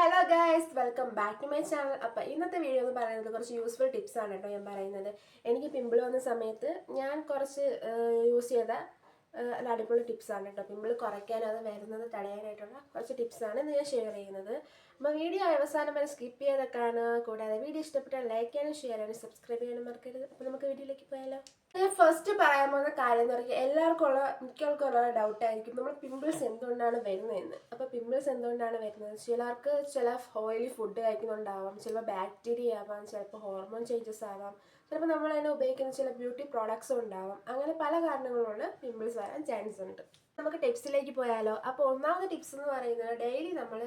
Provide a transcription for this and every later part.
Hello guys, welcome back to my channel. അപ്പോൾ ഇന്നത്തെ video എന്ന് പറയുന്നത് കുറച്ച് യൂസ്ഫുൾ ടിപ്സ് ആണ് കേട്ടോ ഞാൻ പറയുന്നത്. എനിക്ക് പിമ്പിൾ വന്ന സമയത്ത് ഞാൻ കുറച്ച് യൂസ് ചെയ്ത നല്ല അടിപൊളി ടിപ്സാണ് കേട്ടോ. പിമ്പിൾ കുറയ്ക്കാനും അത് വരുന്നത് തടയാനായിട്ടുള്ള കുറച്ച് ടിപ്സാണ് ഇന്ന് ഞാൻ ഷെയർ ചെയ്യുന്നത്. അപ്പോൾ വീഡിയോ അവസാനം വരെ സ്കിപ്പ് ചെയ്തൊക്കെ കാണുക. കൂടാതെ വീഡിയോ ഇഷ്ടപ്പെട്ടാൽ ലൈക്ക് ചെയ്യാനും ഷെയർ ചെയ്യാനും സബ്സ്ക്രൈബ് ചെയ്യാനും മറക്കരുത്. അപ്പോൾ നമുക്ക് വീഡിയോയിലേക്ക് പോയാലോ. ഞാൻ ഫസ്റ്റ് പറയാൻ പോകുന്ന കാര്യം എന്ന് പറഞ്ഞാൽ മിക്കവർക്കും ഉള്ള ഡൗട്ടായിരിക്കും നമ്മൾ പിമ്പിൾസ് എന്തുകൊണ്ടാണ് വരുന്നതെന്ന്. അപ്പോൾ പിമ്പിൾസ് എന്തുകൊണ്ടാണ് വരുന്നത്, ചിലർക്ക് ചില ഓയിലി ഫുഡ് കഴിക്കുന്നുണ്ടാവാം, ചിലപ്പോൾ ബാക്ടീരിയ ആവാം, ചിലപ്പോൾ ഹോർമോൺ ചേഞ്ചസ് ആവാം, ചിലപ്പോൾ നമ്മൾ തന്നെ ഉപയോഗിക്കുന്ന ചില ബ്യൂട്ടി പ്രോഡക്ട്സും ഉണ്ടാവാം. അങ്ങനെ പല കാരണങ്ങളുകൊണ്ട് പിമ്പിൾസ് വരാൻ ചാൻസ് ഉണ്ട്. നമുക്ക് ടിപ്സിലേക്ക് പോയാലോ. അപ്പോൾ ഒന്നാമത്തെ ടിപ്സ് എന്ന് പറയുന്നത് ഡെയിലി നമ്മൾ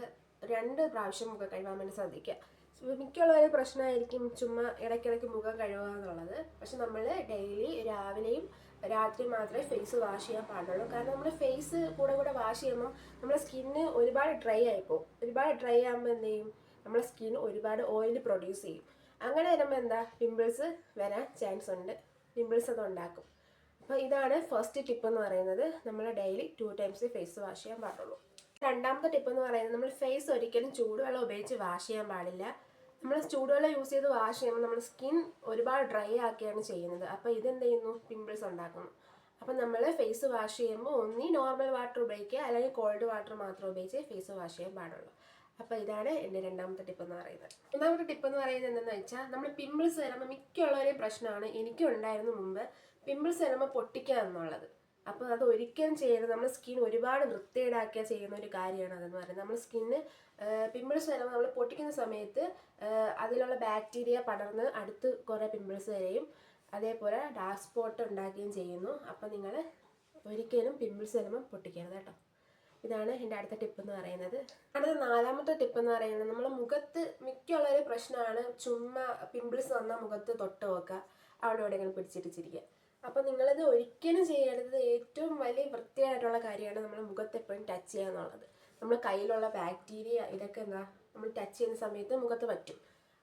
2 പ്രാവശ്യം മുഖം കഴുകാൻ വേണ്ടി ശ്രദ്ധിക്കുക. മിക്കുള്ളവരെ പ്രശ്നമായിരിക്കും ചുമ്മാ ഇടയ്ക്കിടയ്ക്ക് മുഖം കഴുകുക എന്നുള്ളത്. പക്ഷെ നമ്മൾ ഡെയിലി രാവിലെയും രാത്രി മാത്രമേ ഫേസ് വാഷ് ചെയ്യാൻ പാടുള്ളൂ. കാരണം നമ്മൾ ഫേസ് കൂടെ വാഷ് ചെയ്യുമ്പോൾ നമ്മുടെ സ്കിന്ന് ഒരുപാട് ഡ്രൈ ആയിപ്പോവും. ഒരുപാട് ഡ്രൈ ആകുമ്പോൾ എന്ത് ചെയ്യും, നമ്മുടെ സ്കിൻ ഒരുപാട് ഓയിൽ പ്രൊഡ്യൂസ് ചെയ്യും. അങ്ങനെ വരുമ്പോൾ എന്താ, പിമ്പിൾസ് വരാൻ ചാൻസ് ഉണ്ട്. പിമ്പിൾസ് അത് ഉണ്ടാക്കും. അപ്പോൾ ഇതാണ് ഫസ്റ്റ് ടിപ്പ് എന്ന് പറയുന്നത്. നമ്മൾ ഡെയിലി 2 ടൈംസ് ഫേസ് വാഷ് ചെയ്യാൻ പാടുള്ളൂ. രണ്ടാമത്തെ ടിപ്പ് എന്ന് പറയുന്നത് നമ്മൾ ഫേസ് ഒരിക്കലും ചൂടുവെള്ളം ഉപയോഗിച്ച് വാഷ് ചെയ്യാൻ പാടില്ല. നമ്മൾ ചൂടുവെള്ളം യൂസ് ചെയ്ത് വാഷ് ചെയ്യുമ്പോൾ നമ്മൾ സ്കിൻ ഒരുപാട് ഡ്രൈ ആക്കിയാണ് ചെയ്യുന്നത്. അപ്പോൾ ഇതെന്ത് ചെയ്യുന്നു, പിമ്പിൾസ് ഉണ്ടാക്കുന്നു. അപ്പം നമ്മൾ ഫേസ് വാഷ് ചെയ്യുമ്പോൾ ഒന്നീ നോർമൽ വാട്ടർ ഉപയോഗിക്കുക, അല്ലെങ്കിൽ കോൾഡ് വാട്ടർ മാത്രം ഉപയോഗിച്ച് ഫേസ് വാഷ് ചെയ്യാൻ പാടുള്ളൂ. അപ്പോൾ ഇതാണ് എൻ്റെ രണ്ടാമത്തെ ടിപ്പ് എന്ന് പറയുന്നത്. മൂന്നാമത്തെ ടിപ്പ് എന്ന് പറയുന്നത് എന്തെന്ന് വെച്ചാൽ, നമ്മൾ പിമ്പിൾസ് വരുമ്പോൾ മിക്കുള്ളവരെയും പ്രശ്നമാണ്, എനിക്കും ഉണ്ടായിരുന്നു മുമ്പ്, പിമ്പിൾസ് വരുമ്പോൾ പൊട്ടിക്കുക എന്നുള്ളത്. അപ്പോൾ അത് ഒരിക്കലും ചെയ്യരുത്. നമ്മൾ സ്കിൻ ഒരുപാട് വൃത്തികേടാക്കിയാൽ ചെയ്യുന്ന ഒരു കാര്യമാണ് അതെന്ന് പറയുന്നത്. നമ്മൾ സ്കിന്ന് പിമ്പിൾസ് വരുമ്പോൾ നമ്മൾ പൊട്ടിക്കുന്ന സമയത്ത് അതിലുള്ള ബാക്ടീരിയ പടർന്ന് അടുത്ത് കുറേ പിമ്പിൾസ് വരെയും അതേപോലെ ഡാർക്ക് സ്പോട്ട് ഉണ്ടാക്കുകയും ചെയ്യുന്നു. അപ്പോൾ നിങ്ങൾ ഒരിക്കലും പിമ്പിൾസ് വരുമ്പോൾ പൊട്ടിക്കരുത് കേട്ടോ. ഇതാണ് എൻ്റെ അടുത്ത ടിപ്പ് എന്ന് പറയുന്നത്. അടുത്ത നാലാമത്തെ ടിപ്പ് എന്ന് പറയുന്നത്, നമ്മളെ മുഖത്ത് മിക്കുള്ളൊരു പ്രശ്നമാണ് ചുമ്മാ പിമ്പിൾസ് വന്നാൽ മുഖത്ത് തൊട്ട് വെക്കുക, അവിടെ എവിടെയെങ്കിലും പിടിച്ചിരിക്കുക. അപ്പോൾ നിങ്ങളിത് ഒരിക്കലും ചെയ്യരുത്. ഏറ്റവും വലിയ വൃത്തിയായിട്ടുള്ള കാര്യമാണ് നമ്മൾ മുഖത്ത് എപ്പോഴും ടച്ച് ചെയ്യുക എന്നുള്ളത്. നമ്മൾ കയ്യിലുള്ള ബാക്ടീരിയ ഇതൊക്കെ എന്താ, നമ്മൾ ടച്ച് ചെയ്യുന്ന സമയത്ത് മുഖത്ത് പറ്റും.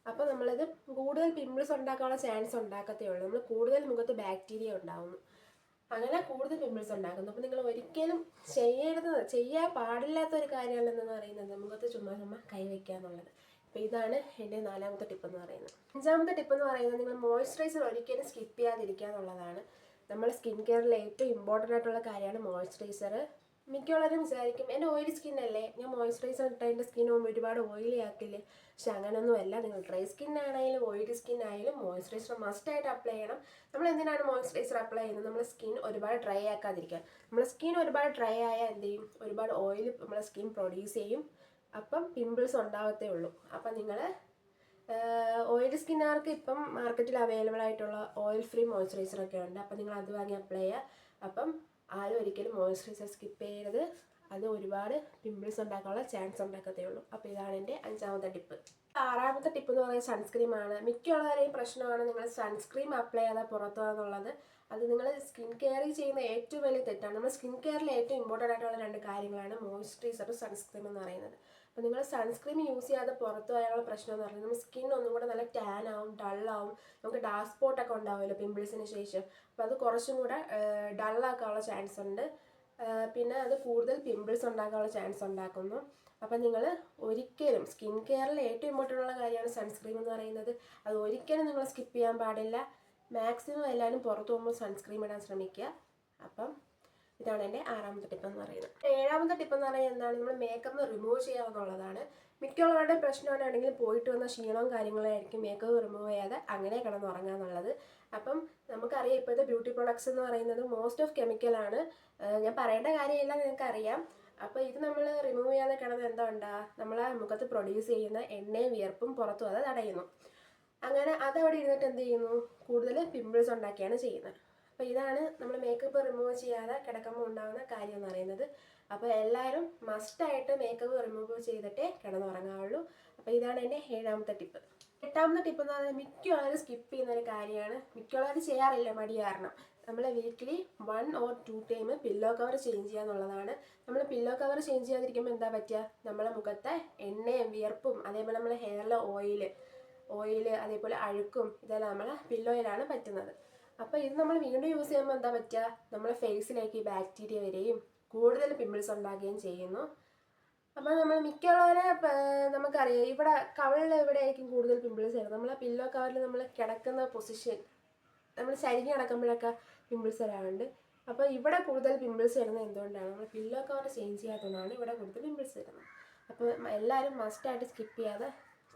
അപ്പോൾ നമ്മളിത് കൂടുതൽ പിമ്പിൾസ് ഉണ്ടാക്കാനുള്ള ചാൻസ് ഉണ്ടാക്കത്തേ ഉള്ളൂ. നമ്മൾ കൂടുതൽ മുഖത്ത് ബാക്ടീരിയ ഉണ്ടാകുന്നു, അങ്ങനെ കൂടുതൽ പിമ്പിൾസ് ഉണ്ടാക്കുന്നു. അപ്പോൾ നിങ്ങൾ ഒരിക്കലും ചെയ്യാൻ പാടില്ലാത്തൊരു കാര്യമാണെന്ന് പറയുന്നത് മുഖത്ത് ചുമ്മാ കൈവയ്ക്കുക എന്നുള്ളത്. അപ്പോൾ ഇതാണ് എൻ്റെ നാലാമത്തെ ടിപ്പ് എന്ന് പറയുന്നത്. അഞ്ചാമത്തെ ടിപ്പ് എന്ന് പറയുന്നത്, നിങ്ങൾ മോയ്സ്ചറൈസർ ഒരിക്കലും സ്കിപ്പ് ചെയ്യാതിരിക്കുക എന്നുള്ളതാണ്. നമ്മുടെ സ്കിൻ കെയറിൽ ഏറ്റവും ഇമ്പോർട്ടൻ്റ് ആയിട്ടുള്ള കാര്യമാണ് മോയ്സ്ചറൈസർ. മിക്കവരും വിചാരിക്കും എൻ്റെ ഓയിലി സ്കിൻ അല്ലേ, ഞാൻ മോയ്സ്ചറൈസർ ഇട്ടാൽ എൻ്റെ സ്കിൻ ഒരുപാട് ഓയിലി ആക്കില്ലേ. പക്ഷെ അങ്ങനെയൊന്നുമല്ല. നിങ്ങൾ ഡ്രൈ സ്കിൻ ആണെങ്കിലും ഓയിലി സ്കിൻ ആയാലും മോയ്സ്ചറൈസർ മസ്റ്റായിട്ട് അപ്ലൈ ചെയ്യണം. നമ്മൾ എന്തിനാണ് മോയ്സ്ചറൈസർ അപ്ലൈ ചെയ്യുന്നത്, നമ്മുടെ സ്കിൻ ഒരുപാട് ഡ്രൈ ആക്കാതിരിക്കാൻ. നമ്മുടെ സ്കിൻ ഒരുപാട് ഡ്രൈ ആയാൽ എന്ത് ചെയ്യും, ഒരുപാട് ഓയിൽ നമ്മുടെ സ്കിൻ പ്രൊഡ്യൂസ് ചെയ്യും. അപ്പം പിമ്പിൾസ് ഉണ്ടാകത്തേ ഉള്ളൂ. അപ്പം നിങ്ങൾ ഓയിലി സ്കിന്നുകാർക്ക് ഇപ്പം മാർക്കറ്റിൽ അവൈലബിൾ ആയിട്ടുള്ള ഓയിൽ ഫ്രീ മോയ്സ്ചറൈസറൊക്കെ ഉണ്ട്. അപ്പം നിങ്ങൾ അത് വാങ്ങി അപ്ലൈ ചെയ്യുക. അപ്പം ആരും ഒരിക്കലും മോയ്സ്ചറൈസർ സ്കിപ്പ് ചെയ്യരുത്. അത് ഒരുപാട് പിമ്പിൾസ് ഉണ്ടാക്കാനുള്ള ചാൻസ് ഉണ്ടാക്കത്തേ ഉള്ളൂ. അപ്പോൾ ഇതാണ് എൻ്റെ അഞ്ചാമത്തെ ടിപ്പ്. ആറാമത്തെ ടിപ്പ് എന്ന് പറയുന്നത് സൺസ്ക്രീമാണ്. മിക്കുള്ളവരെയും പ്രശ്നമാണ് നിങ്ങൾ സൺസ്ക്രീം അപ്ലൈ ചെയ്യാതെ പുറത്തു എന്നുള്ളത്. അത് നിങ്ങൾ സ്കിൻ കെയർ ചെയ്യുന്ന ഏറ്റവും വലിയ തെറ്റാണ്. നമ്മൾ സ്കിൻ കെയറിൽ ഏറ്റവും ഇമ്പോർട്ടൻ്റ് ആയിട്ടുള്ള 2 കാര്യങ്ങളാണ് മോയ്സ്ചറൈസറും സൺസ്ക്രീം എന്ന് പറയുന്നത്. അപ്പോൾ നിങ്ങൾ സൺസ്ക്രീം യൂസ് ചെയ്യാതെ പുറത്തു പോയാലുള്ള പ്രശ്നം എന്ന് പറയുന്നത്, നമ്മുടെ സ്കിൻ ഒന്നും കൂടെ നല്ല ടാൻ ആവും, ഡള്ളാവും, നമുക്ക് ഡാർക്ക് സ്പോട്ടൊക്കെ ഉണ്ടാവുമല്ലോ പിമ്പിൾസിന് ശേഷം. അപ്പോൾ അത് കുറച്ചും കൂടെ ഡള്ളാക്കാനുള്ള ചാൻസ് ഉണ്ട്. പിന്നെ അത് കൂടുതൽ പിമ്പിൾസ് ഉണ്ടാക്കാനുള്ള ചാൻസ് ഉണ്ടാക്കുന്നു. അപ്പം നിങ്ങൾ ഒരിക്കലും സ്കിൻ കെയറിൽ ഏറ്റവും ഇമ്പോർട്ടൻ്റ് ഉള്ള കാര്യമാണ് സൺസ്ക്രീം എന്ന് പറയുന്നത്. അത് ഒരിക്കലും നിങ്ങൾ സ്കിപ്പ് ചെയ്യാൻ പാടില്ല. മാക്സിമം എല്ലാവരും പുറത്തു പോകുമ്പോൾ സൺസ്ക്രീം ഇടാൻ ശ്രമിക്കുക. അപ്പം ഇതാണ് എൻ്റെ ആറാമത്തെ ടിപ്പ് എന്ന് പറയുന്നത്. ഏഴാമത്തെ ടിപ്പ് എന്ന് പറയുന്നത് എന്താണ്, നമ്മൾ മേക്കപ്പ് റിമൂവ് ചെയ്യാവുന്നതാണ്. മിക്കുള്ളവരുടെ പ്രശ്നമാണെങ്കിൽ പോയിട്ട് വന്ന ക്ഷീണവും കാര്യങ്ങളായിരിക്കും മേക്കപ്പ് റിമൂവ് ചെയ്യാതെ അങ്ങനെ കിടന്നുറങ്ങുക എന്നുള്ളത്. അപ്പം നമുക്കറിയാം ഇപ്പോഴത്തെ ബ്യൂട്ടി പ്രൊഡക്ട്സ് എന്ന് പറയുന്നത് മോസ്റ്റ് ഓഫ് കെമിക്കലാണ്. ഞാൻ പറയേണ്ട കാര്യമില്ല, നിങ്ങൾക്കറിയാം. അപ്പോൾ ഇത് നമ്മൾ റിമൂവ് ചെയ്യാതെ കിടന്ന് എന്താ ഉണ്ടാകുക, നമ്മളെ മുഖത്ത് പ്രൊഡ്യൂസ് ചെയ്യുന്ന എണ്ണയും വിയർപ്പും പുറത്തും അത് തടയുന്നു. അങ്ങനെ അതവിടെ ഇരുന്നിട്ട് എന്ത് ചെയ്യുന്നു, കൂടുതൽ പിമ്പിൾസ് ഉണ്ടാക്കിയാണ് ചെയ്യുന്നത്. അപ്പോൾ ഇതാണ് നമ്മൾ മേക്കപ്പ് റിമൂവ് ചെയ്യാതെ കിടക്കുമ്പോൾ ഉണ്ടാകുന്ന കാര്യം എന്ന് പറയുന്നത്. അപ്പോൾ എല്ലാവരും മസ്റ്റായിട്ട് മേക്കപ്പ് റിമൂവ് ചെയ്തിട്ടേ കിടന്നുറങ്ങാവുള്ളൂ. അപ്പോൾ ഇതാണ് എൻ്റെ ഏഴാമത്തെ ടിപ്പ്. എട്ടാമത്തെ ടിപ്പ് എന്ന് പറയുന്നത് മിക്കവാറും സ്കിപ്പ് ചെയ്യുന്നൊരു കാര്യമാണ്. മിക്കവാറും ചെയ്യാറില്ല, മടി കാരണം. നമ്മൾ weekly 1 or 2 time pillow cover change ചെയ്യുക എന്നുള്ളതാണ്. നമ്മൾ പില്ലോ കവർ ചേഞ്ച് ചെയ്യാതിരിക്കുമ്പോൾ എന്താ പറ്റുക, നമ്മളെ മുഖത്തെ എണ്ണയും വിയർപ്പും അതേപോലെ നമ്മളെ ഹെയറിലെ ഓയിൽ അതേപോലെ അഴുക്കും ഇതെല്ലാം നമ്മളെ പില്ലോയിലാണ് പറ്റുന്നത്. അപ്പോൾ ഇത് നമ്മൾ വീണ്ടും യൂസ് ചെയ്യുമ്പോൾ എന്താ പറ്റുക, നമ്മളെ ഫേസിലേക്ക് ബാക്ടീരിയ വരികയും കൂടുതൽ പിമ്പിൾസ് ഉണ്ടാകുകയും ചെയ്യുന്നു. അപ്പോൾ നമ്മൾ മിക്കുള്ളവരെ നമുക്കറിയാം ഇവിടെ കവിളിൽ എവിടെയായിരിക്കും കൂടുതൽ പിമ്പിൾസ് വരുന്നത്. നമ്മളെ പില്ലോ കവറിൽ നമ്മൾ കിടക്കുന്ന പൊസിഷൻ, നമ്മൾ ചരിഞ്ഞ് കിടക്കുമ്പോഴൊക്കെ പിമ്പിൾസ് വരാറുണ്ട്. അപ്പോൾ ഇവിടെ കൂടുതൽ പിമ്പിൾസ് വരുന്നത് എന്തുകൊണ്ടാണ്? നമ്മൾ പില്ലോ കവർ ചേഞ്ച് ചെയ്യാത്തതുകൊണ്ടാണ് ഇവിടെ കൂടുതൽ പിമ്പിൾസ് വരുന്നത്. അപ്പോൾ എല്ലാവരും മസ്റ്റായിട്ട് സ്കിപ്പ് ചെയ്യാതെ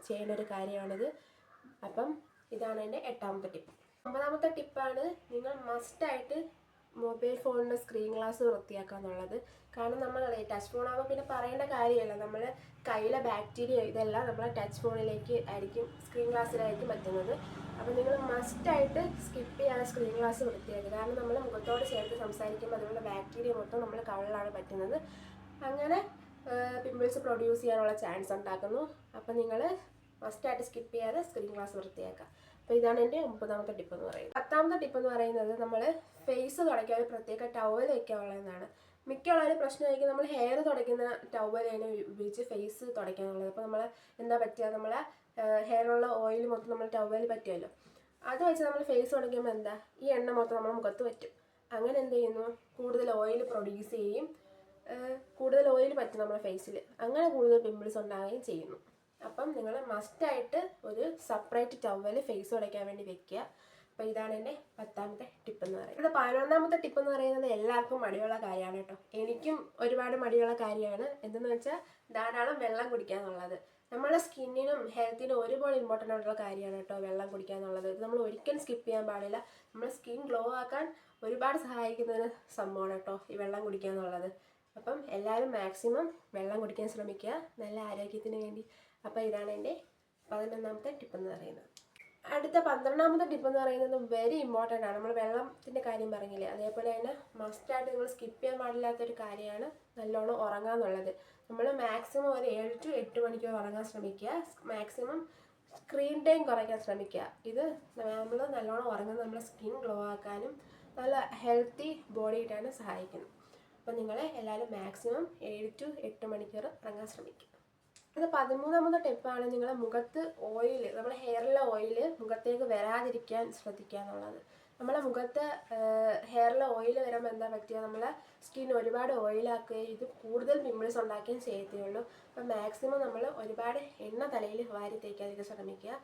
ചെയ്യേണ്ട ഒരു കാര്യമാണിത്. അപ്പം ഇതാണ് എൻ്റെ 8ാമത്തെ ടിപ്പ്. 9ാമത്തെ ടിപ്പാണ്, നിങ്ങൾ മസ്റ്റായിട്ട് മൊബൈൽ ഫോണിൻ്റെ സ്ക്രീൻ ഗ്ലാസ് വൃത്തിയാക്കുക എന്നുള്ളത്. കാരണം നമ്മൾ ടച്ച് ഫോണാകുമ്പോൾ പിന്നെ പറയേണ്ട കാര്യമല്ല, നമ്മൾ കയ്യിലെ ബാക്ടീരിയ ഇതെല്ലാം നമ്മളെ ടച്ച് ഫോണിലേക്ക് ആയിരിക്കും, സ്ക്രീൻ ഗ്ലാസ്സിലായിരിക്കും പറ്റുന്നത്. അപ്പോൾ നിങ്ങൾ മസ്റ്റായിട്ട് സ്കിപ്പ് ചെയ്യാതെ സ്ക്രീൻ ഗ്ലാസ് വൃത്തിയാക്കുക. കാരണം നമ്മൾ മുഖത്തോട് ചേർത്ത് സംസാരിക്കുമ്പോൾ അതിലുള്ള ബാക്ടീരിയ മൊത്തം നമ്മൾ കവിളിലാണ് പറ്റുന്നത്. അങ്ങനെ പിമ്പിൾസ് പ്രൊഡ്യൂസ് ചെയ്യാനുള്ള ചാൻസ് ഉണ്ടാക്കുന്നു. അപ്പോൾ നിങ്ങൾ മസ്റ്റായിട്ട് സ്കിപ്പ് ചെയ്യാതെ സ്ക്രീൻ ഗ്ലാസ് വൃത്തിയാക്കുക. അപ്പോൾ ഇതാണ് എൻ്റെ 9ാമത്തെ ടിപ്പ് എന്ന് പറയുന്നത്. 10ാമത്തെ ടിപ്പ് എന്ന് പറയുന്നത്, നമ്മൾ ഫേസ് തുടയ്ക്കാൻ ഒരു പ്രത്യേക ടവൽ വയ്ക്കാനുള്ളതാണ്. മിക്കുള്ളവരും പ്രശ്നമായിരിക്കും നമ്മൾ ഹെയർ തുടയ്ക്കുന്ന ടവൽ തന്നെ ഉപയോഗിച്ച് ഫേസ് തുടയ്ക്കാനുള്ളത്. അപ്പോൾ നമ്മൾ എന്താ പറ്റുക, നമ്മളെ ഹെയറിലുള്ള ഓയിൽ മൊത്തം നമ്മൾ ടവൽ പറ്റുമല്ലോ, അത് വെച്ച് നമ്മൾ ഫേസ് തുടയ്ക്കുമ്പോൾ എന്താ, ഈ എണ്ണ മൊത്തം നമ്മൾ മുഖത്ത് പറ്റും. അങ്ങനെ എന്ത് ചെയ്യുന്നു, കൂടുതൽ ഓയിൽ പ്രൊഡ്യൂസ് ചെയ്യും, കൂടുതൽ ഓയിൽ പറ്റും നമ്മുടെ ഫേസിൽ. അങ്ങനെ കൂടുതൽ പിമ്പിൾസ് ഉണ്ടാവുകയും ചെയ്യുന്നു. അപ്പം നിങ്ങൾ മസ്റ്റായിട്ട് ഒരു സെപ്പറേറ്റ് ടവൽ ഫേസ് തുടയ്ക്കാൻ വേണ്ടി വെക്കുക. അപ്പോൾ ഇതാണ് എൻ്റെ 10ാമത്തെ ടിപ്പ് എന്ന് പറയുന്നത്. ഇവിടെ 11ാമത്തെ ടിപ്പ് എന്ന് പറയുന്നത് എല്ലാവർക്കും മടിയുള്ള കാര്യമാണ് കേട്ടോ. എനിക്കും ഒരുപാട് മടിയുള്ള കാര്യമാണ്. എന്തെന്ന് വെച്ചാൽ ധാരാളം വെള്ളം കുടിക്കുക എന്നുള്ളത്. നമ്മുടെ സ്കിന്നിനും ഹെൽത്തിനും ഒരുപാട് ഇമ്പോർട്ടൻ്റ് ആയിട്ടുള്ള കാര്യമാണ് കേട്ടോ വെള്ളം കുടിക്കുക എന്നുള്ളത്. ഇത് നമ്മൾ ഒരിക്കലും സ്കിപ്പ് ചെയ്യാൻ പാടില്ല. നമ്മുടെ സ്കിൻ ഗ്ലോ ആക്കാൻ ഒരുപാട് സഹായിക്കുന്ന ഒരു സംഭവമാണ് കേട്ടോ ഈ വെള്ളം കുടിക്കുക എന്നുള്ളത്. അപ്പം എല്ലാവരും മാക്സിമം വെള്ളം കുടിക്കാൻ ശ്രമിക്കുക, നല്ല ആരോഗ്യത്തിന് വേണ്ടി. അപ്പോൾ ഇതാണ് എൻ്റെ 11ാമത്തെ ടിപ്പ് എന്ന് പറയുന്നത്. അടുത്ത 12ാമത്തെ ടിപ്പ് എന്ന് പറയുന്നത് വെരി ഇമ്പോർട്ടൻ്റ് ആണ്. നമ്മൾ വെള്ളത്തിൻ്റെ കാര്യം പറഞ്ഞില്ലേ, അതേപോലെ തന്നെ മസ്റ്റായിട്ട് നിങ്ങൾ സ്കിപ്പ് ചെയ്യാൻ പാടില്ലാത്തൊരു കാര്യമാണ് നല്ലോണം ഉറങ്ങുക എന്നുള്ളത്. നമ്മൾ മാക്സിമം ഒരു 7 to 8 മണിക്കൂർ ഉറങ്ങാൻ ശ്രമിക്കുക. മാക്സിമം സ്ക്രീൻ ടൈം കുറയ്ക്കാൻ ശ്രമിക്കുക. ഇത് നമ്മൾ നല്ലോണം ഉറങ്ങുന്നത് നമ്മുടെ സ്കിൻ ഗ്ലോ ആക്കാനും നല്ല ഹെൽത്തി ബോഡി ആയിട്ടാണ് സഹായിക്കുന്നത്. അപ്പോൾ നിങ്ങൾ എല്ലാവരും മാക്സിമം 7 to 8 മണിക്കൂർ ഉറങ്ങാൻ ശ്രമിക്കുക. അത് 13ാമത്തെ ടിപ്പാണ്, നിങ്ങളുടെ മുഖത്ത് ഓയിൽ, നമ്മുടെ ഹെയറിലെ ഓയിൽ മുഖത്തേക്ക് വരാതിരിക്കാൻ ശ്രദ്ധിക്കുക എന്നുള്ളത്. നമ്മളെ മുഖത്ത് ഹെയറിലെ ഓയിൽ വരുമ്പോൾ എന്താ പറ്റുക, നമ്മളെ സ്കിൻ ഒരുപാട് ഓയിലാക്കുകയും ഇത് കൂടുതൽ പിമ്പിൾസ് ഉണ്ടാക്കുകയും ചെയ്യത്തുള്ളൂ. അപ്പം മാക്സിമം നമ്മൾ ഒരുപാട് എണ്ണ തലയിൽ വാരി തേക്കാതിരിക്കാൻ ശ്രമിക്കുക.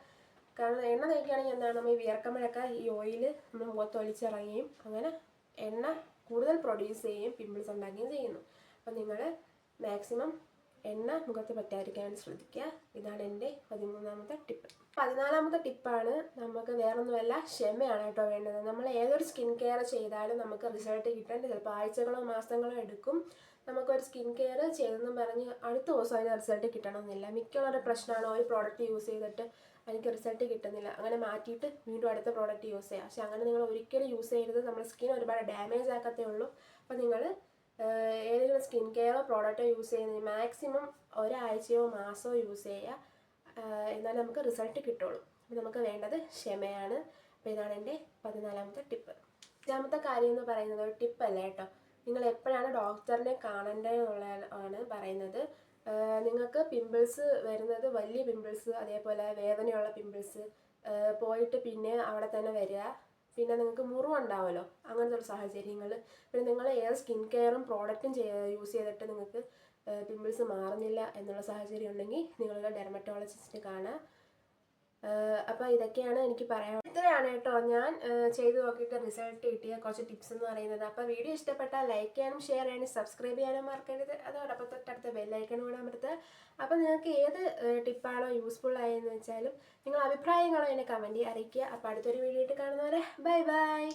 കാരണം എണ്ണ തേക്കുകയാണെങ്കിൽ എന്താണ്, നമ്മൾ വിയർക്കുമ്പോഴൊക്കെ ഈ ഓയിൽ നമ്മൾ മുഖത്ത് ഒലിച്ചിറങ്ങുകയും അങ്ങനെ എണ്ണ കൂടുതൽ പ്രൊഡ്യൂസ് ചെയ്യുകയും പിമ്പിൾസ് ഉണ്ടാക്കുകയും ചെയ്യുന്നു. അപ്പം നിങ്ങൾ മാക്സിമം എണ്ണ മുഖത്ത് പറ്റാതിരിക്കാൻ ശ്രദ്ധിക്കുക. ഇതാണ് എൻ്റെ 13ാമത്തെ ടിപ്പ്. 14ാമത്തെ ടിപ്പാണ്, നമുക്ക് വേറൊന്നുമല്ല, ക്ഷമയാണ് കേട്ടോ വേണ്ടത്. നമ്മൾ ഏതൊരു സ്കിൻ കെയർ ചെയ്താലും നമുക്ക് റിസൾട്ട് കിട്ടാൻ ചിലപ്പോൾ ആഴ്ചകളോ മാസങ്ങളോ എടുക്കും. നമുക്കൊരു സ്കിൻ കെയർ ചെയ്തെന്നും പറഞ്ഞ് അടുത്ത ദിവസം അതിന് റിസൾട്ട് കിട്ടണമെന്നില്ല. മിക്കുള്ളവരുടെ പ്രശ്നമാണ്, ഒരു പ്രോഡക്റ്റ് യൂസ് ചെയ്തിട്ട് എനിക്ക് റിസൾട്ട് കിട്ടുന്നില്ല, അങ്ങനെ മാറ്റിയിട്ട് വീണ്ടും അടുത്ത പ്രോഡക്റ്റ് യൂസ് ചെയ്യുക. പക്ഷെ അങ്ങനെ നിങ്ങൾ ഒരിക്കലും യൂസ് ചെയ്യരുത്. നമ്മുടെ സ്കിൻ ഒരുപാട് ഡാമേജ് ആക്കത്തേ ഉള്ളൂ. അപ്പോൾ നിങ്ങൾ ഏതെങ്കിലും സ്കിൻ കെയറോ പ്രോഡക്റ്റോ യൂസ് ചെയ്യുന്നത് മാക്സിമം ഒരാഴ്ചയോ മാസമോ യൂസ് ചെയ്യുക, എന്നാലും നമുക്ക് റിസൾട്ട് കിട്ടുള്ളൂ. അപ്പോൾ നമുക്ക് വേണ്ടത് ക്ഷമയാണ്. അപ്പോൾ ഇതാണ് എൻ്റെ 14ാമത്തെ ടിപ്പ്. 5ാമത്തെ കാര്യം എന്ന് പറയുന്നത് ഒരു ടിപ്പല്ല കേട്ടോ, നിങ്ങൾ എപ്പോഴാണ് ഡോക്ടറിനെ കാണേണ്ടതെന്നുള്ളതാണ് പറയുന്നത്. നിങ്ങൾക്ക് പിമ്പിൾസ് വരുന്നത്, വലിയ പിമ്പിൾസ് അതേപോലെ വേദനയുള്ള പിമ്പിൾസ് പോയിട്ട് പിന്നെ അവിടെ തന്നെ വരിക, പിന്നെ നിങ്ങൾക്ക് മുറിവുണ്ടാവുമല്ലോ, അങ്ങനത്തെ ഒരു സാഹചര്യങ്ങൾ, പിന്നെ നിങ്ങൾ ഏത് സ്കിൻ കെയറും പ്രോഡക്റ്റും യൂസ് ചെയ്തിട്ട് നിങ്ങൾക്ക് പിമ്പിൾസ് മാറുന്നില്ല എന്നുള്ള സാഹചര്യം ഉണ്ടെങ്കിൽ നിങ്ങളുടെ ഡെർമറ്റോളജിസ്റ്റിനെ കാണുക. അപ്പോൾ ഇതൊക്കെയാണ് എനിക്ക് പറയാൻ. ഇത്രയാണ് കേട്ടോ ഞാൻ ചെയ്ത് നോക്കിയിട്ട് റിസൾട്ട് കിട്ടിയ കുറച്ച് ടിപ്സ് എന്ന് പറയുന്നത്. അപ്പോൾ വീഡിയോ ഇഷ്ടപ്പെട്ടാൽ ലൈക്ക് ചെയ്യാനും ഷെയർ ചെയ്യാനും സബ്സ്ക്രൈബ് ചെയ്യാനും മറക്കരുത്. അതോടൊപ്പം തൊട്ടടുത്ത ബെല്ലൈക്കൺ കൂടെ അമർത്തുക. അപ്പോൾ നിങ്ങൾക്ക് ഏത് ടിപ്പാണോ യൂസ്ഫുൾ ആയെന്ന് വെച്ചാലും നിങ്ങൾ അഭിപ്രായങ്ങളോ എന്നെ കമൻറ്റ് അറിയിക്കുക. അപ്പോൾ അടുത്തൊരു വീഡിയോ ആയിട്ട് കാണുന്നവരെ ബൈ ബൈ.